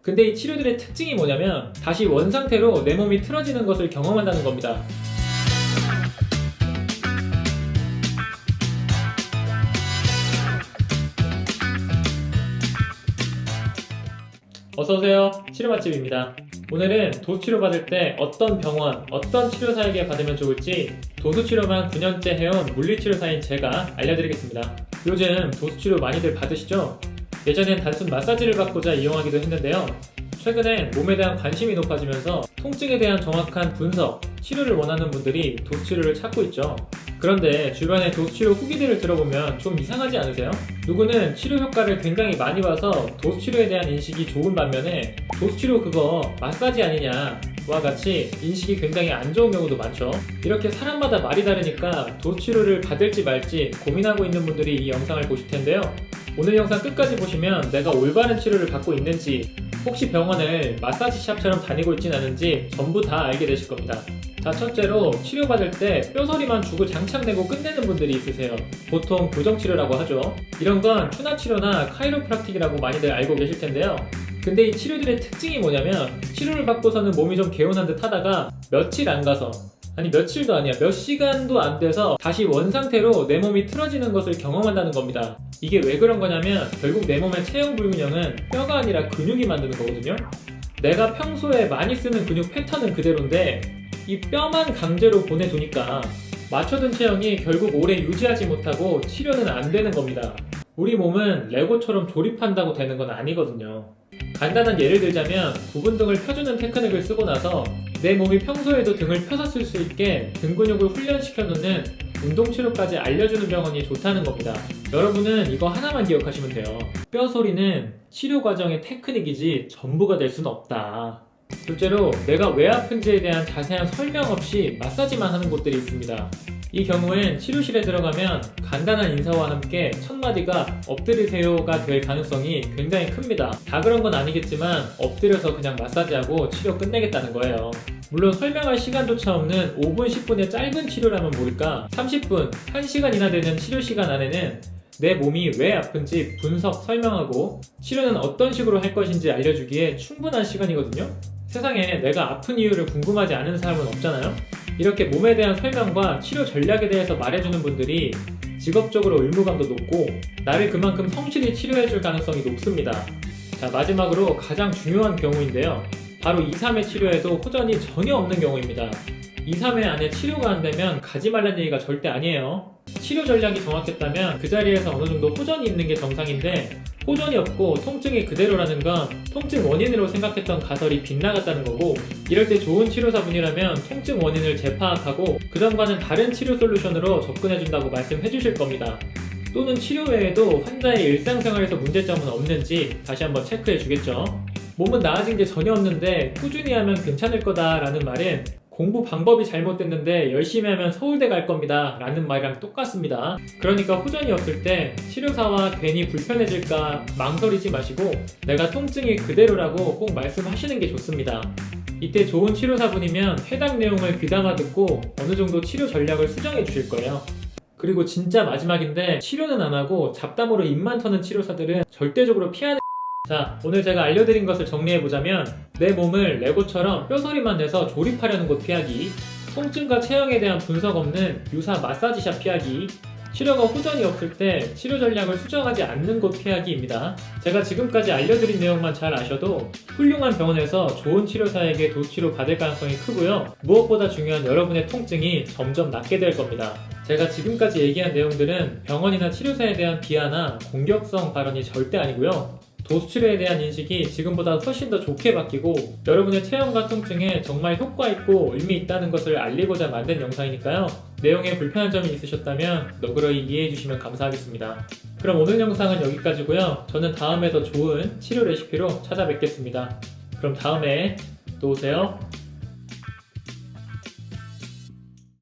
근데 이 치료들의 특징이 뭐냐면 다시 원상태로 내 몸이 틀어지는 것을 경험한다는 겁니다. 어서오세요. 치료 맛집입니다. 오늘은 도수치료 받을 때 어떤 병원, 어떤 치료사에게 받으면 좋을지 도수치료만 9년째 해온 물리치료사인 제가 알려드리겠습니다. 요즘 도수치료 많이들 받으시죠? 예전엔 단순 마사지를 받고자 이용하기도 했는데요. 최근엔 몸에 대한 관심이 높아지면서 통증에 대한 정확한 분석, 치료를 원하는 분들이 도수치료를 찾고 있죠. 그런데 주변의 도수치료 후기들을 들어보면 좀 이상하지 않으세요? 누구는 치료 효과를 굉장히 많이 봐서 도수치료에 대한 인식이 좋은 반면에 도수치료 그거 마사지 아니냐 와 같이 인식이 굉장히 안 좋은 경우도 많죠. 이렇게 사람마다 말이 다르니까 도수치료를 받을지 말지 고민하고 있는 분들이 이 영상을 보실 텐데요. 오늘 영상 끝까지 보시면 내가 올바른 치료를 받고 있는지, 혹시 병원을 마사지샵처럼 다니고 있진 않은지 전부 다 알게 되실 겁니다. 자, 첫째로 치료받을 때 뼈소리만 주구장창 내고 끝내는 분들이 있으세요. 보통 고정치료라고 하죠. 이런 건 추나치료나 카이로프락틱이라고 많이들 알고 계실 텐데요. 근데 이 치료들의 특징이 뭐냐면 치료를 받고서는 몸이 좀 개운한 듯 하다가 며칠 안 가서, 아니 며칠도 아니야, 몇 시간도 안 돼서 다시 원상태로 내 몸이 틀어지는 것을 경험한다는 겁니다. 이게 왜 그런 거냐면 결국 내 몸의 체형 불균형은 뼈가 아니라 근육이 만드는 거거든요. 내가 평소에 많이 쓰는 근육 패턴은 그대로인데 이 뼈만 강제로 보내두니까 맞춰둔 체형이 결국 오래 유지하지 못하고 치료는 안 되는 겁니다. 우리 몸은 레고처럼 조립한다고 되는 건 아니거든요. 간단한 예를 들자면 구분 등을 펴주는 테크닉을 쓰고 나서 내 몸이 평소에도 등을 펴서 쓸 수 있게 등 근육을 훈련시켜 놓는 운동치료까지 알려주는 병원이 좋다는 겁니다. 여러분은 이거 하나만 기억하시면 돼요. 뼈 소리는 치료 과정의 테크닉이지 전부가 될 수는 없다. 둘째로 내가 왜 아픈지에 대한 자세한 설명 없이 마사지만 하는 곳들이 있습니다. 이 경우엔 치료실에 들어가면 간단한 인사와 함께 첫 마디가 엎드리세요가 될 가능성이 굉장히 큽니다. 다 그런 건 아니겠지만 엎드려서 그냥 마사지하고 치료 끝내겠다는 거예요. 물론 설명할 시간조차 없는 5분, 10분의 짧은 치료라면 모를까 30분, 1시간이나 되는 치료 시간 안에는 내 몸이 왜 아픈지 분석, 설명하고 치료는 어떤 식으로 할 것인지 알려주기에 충분한 시간이거든요. 세상에 내가 아픈 이유를 궁금하지 않은 사람은 없잖아요. 이렇게 몸에 대한 설명과 치료 전략에 대해서 말해주는 분들이 직업적으로 의무감도 높고 나를 그만큼 성실히 치료해줄 가능성이 높습니다. 자, 마지막으로 가장 중요한 경우인데요. 바로 2, 3회 치료에도 호전이 전혀 없는 경우입니다. 2, 3회 안에 치료가 안 되면 가지 말라는 얘기가 절대 아니에요. 치료 전략이 정확했다면 그 자리에서 어느 정도 호전이 있는 게 정상인데 호전이 없고 통증이 그대로라는 건 통증 원인으로 생각했던 가설이 빗나갔다는 거고, 이럴 때 좋은 치료사분이라면 통증 원인을 재파악하고 그전과는 다른 치료 솔루션으로 접근해준다고 말씀해 주실 겁니다. 또는 치료 외에도 환자의 일상생활에서 문제점은 없는지 다시 한번 체크해 주겠죠. 몸은 나아진 게 전혀 없는데 꾸준히 하면 괜찮을 거다라는 말은 공부 방법이 잘못됐는데 열심히 하면 서울대 갈 겁니다 라는 말이랑 똑같습니다. 그러니까 호전이 없을 때 치료사와 괜히 불편해질까 망설이지 마시고 내가 통증이 그대로라고 꼭 말씀하시는 게 좋습니다. 이때 좋은 치료사분이면 해당 내용을 귀담아 듣고 어느 정도 치료 전략을 수정해 주실 거예요. 그리고 진짜 마지막인데 치료는 안 하고 잡담으로 입만 터는 치료사들은 절대적으로 피하는. 자, 오늘 제가 알려드린 것을 정리해보자면 내 몸을 레고처럼 뼈소리만 내서 조립하려는 곳 피하기, 통증과 체형에 대한 분석 없는 유사 마사지샵 피하기, 치료가 호전이 없을 때 치료 전략을 수정하지 않는 곳 피하기입니다. 제가 지금까지 알려드린 내용만 잘 아셔도 훌륭한 병원에서 좋은 치료사에게 도수치료 받을 가능성이 크고요. 무엇보다 중요한 여러분의 통증이 점점 낫게 될 겁니다. 제가 지금까지 얘기한 내용들은 병원이나 치료사에 대한 비하나 공격성 발언이 절대 아니고요. 도수치료에 대한 인식이 지금보다 훨씬 더 좋게 바뀌고 여러분의 체형과 통증에 정말 효과 있고 의미 있다는 것을 알리고자 만든 영상이니까요. 내용에 불편한 점이 있으셨다면 너그러이 이해해 주시면 감사하겠습니다. 그럼 오늘 영상은 여기까지고요. 저는 다음에 더 좋은 치료 레시피로 찾아뵙겠습니다. 그럼 다음에 또 오세요.